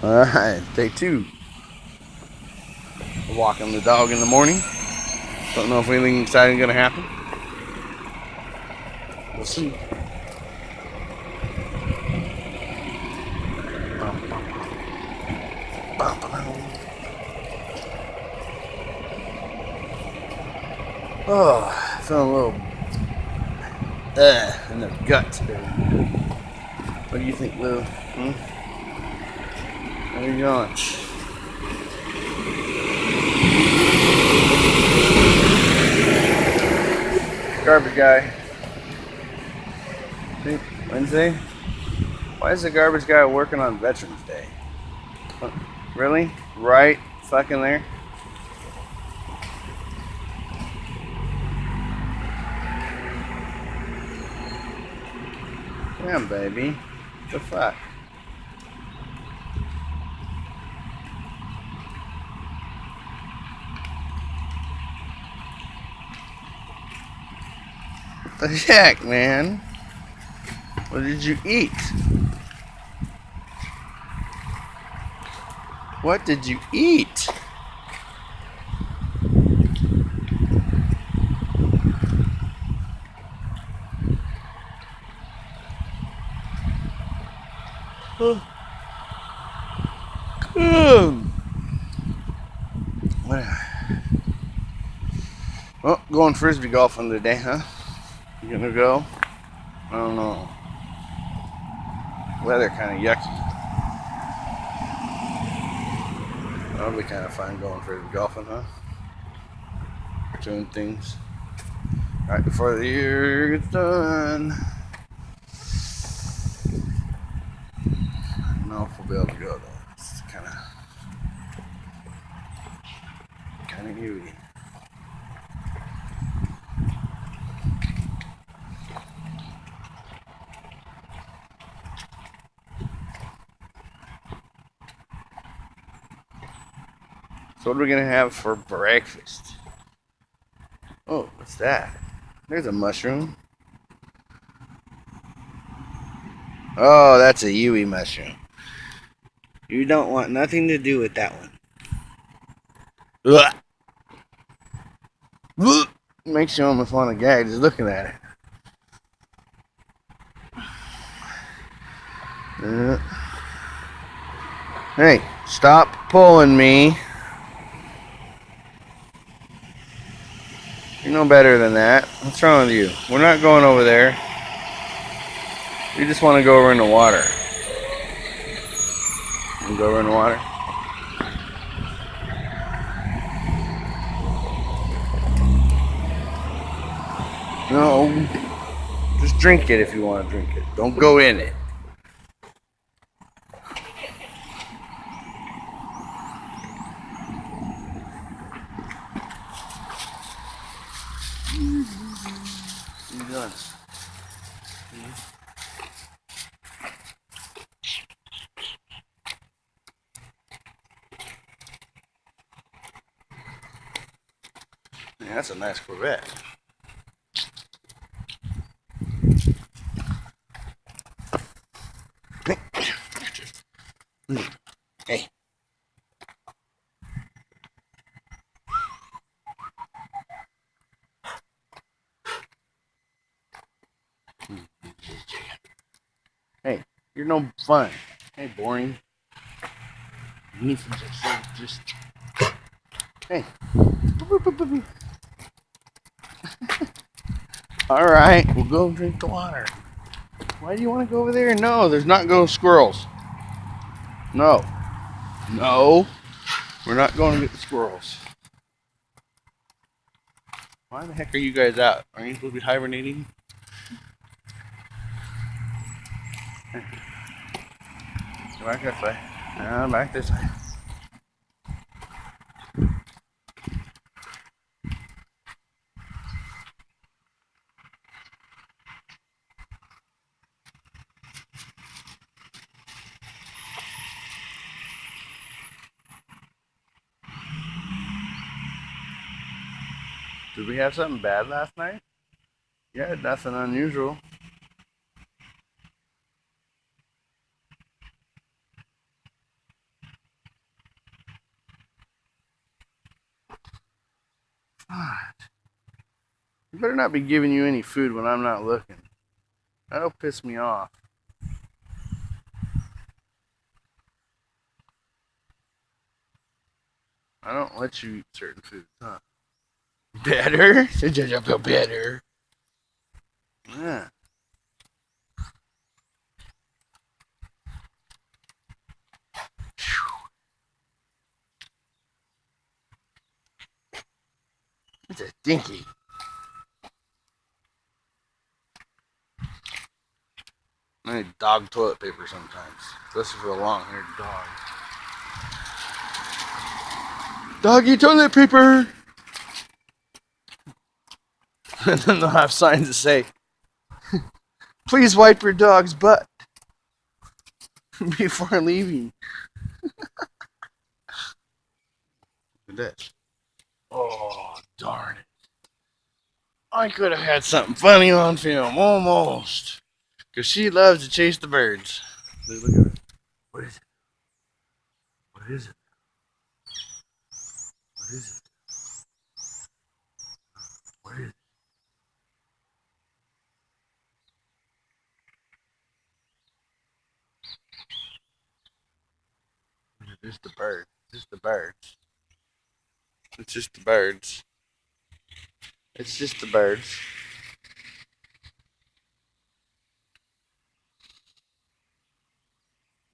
Alright, day 2. Walking the dog in the morning. Don't know if anything exciting is going to happen. We'll see. Oh, feeling a little in the guts, baby. What do you think, Lou? How are you going? Garbage guy. See, Wednesday? Why is the garbage guy working on Veterans Day? Really? Right fucking there? Damn, baby. What the fuck? What the heck, man? What did you eat? What did you eat? Oh. Well, going frisbee golfing today, huh? You gonna go? I don't know. Weather kind of yucky. That'll be kind of fun going frisbee golfing, huh? Doing things right before the year gets done. I don't know if we'll be able to go though. It's kind of eerie. So what are we gonna have for breakfast? Oh, what's that? There's a mushroom. Oh, that's a Yui mushroom. You don't want nothing to do with that one. Ugh. Ugh. Makes you almost want to gag just looking at it. Hey, stop pulling me. You know better than that. What's wrong with you? We're not going over there. You just want to go over in the water. You go over in the water? No. Just drink it if you want to drink it. Don't go in it. What are you doing? Yeah, that's a nice Corvette. Hey. Hey, you're no fun. Hey, boring. You need some just. Hey. All right, we'll go drink the water. Why do you want to go over there? No, there's not go squirrels. No. No. We're not going to get the squirrels. Why the heck are you guys out? Aren't you supposed to be hibernating? Go back this way. No, back this way. Did we have something bad last night? Yeah, nothing unusual. God. You better not be giving you any food when I'm not looking. That'll piss me off. I don't let you eat certain foods, huh? Better? Said you feel better. Yeah. It's a stinky. I need dog toilet paper sometimes, especially for a long-haired dog. Doggy toilet paper! And then they'll have signs that say, please wipe your dog's butt before leaving. Look at this. Oh, darn it. I could have had something funny on film, almost. Because she loves to chase the birds. Look at it. What is it? What is it? What is it? What is it? It's the bird. It's the birds. It's just the birds. It's just the birds.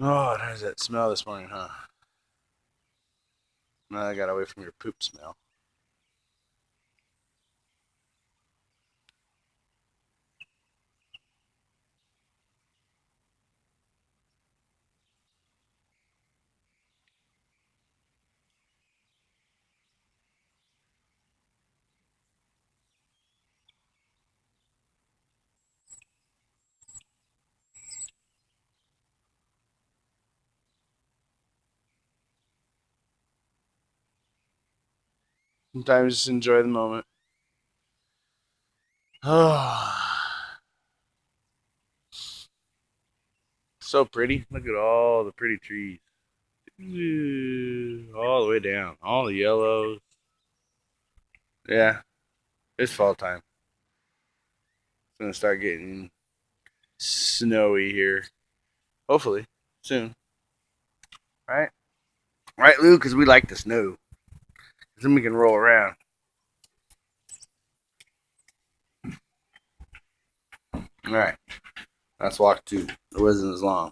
Oh, there's that smell this morning, huh? Now I got away from your poop smell. Sometimes just enjoy the moment. Oh, so pretty. Look at all the pretty trees. All the way down. All the yellows. Yeah, it's fall time. It's going to start getting snowy here. Hopefully, soon. Right? Right, Lou? Because we like the snow. Then we can roll around. All right. That's walk 2. It wasn't as long.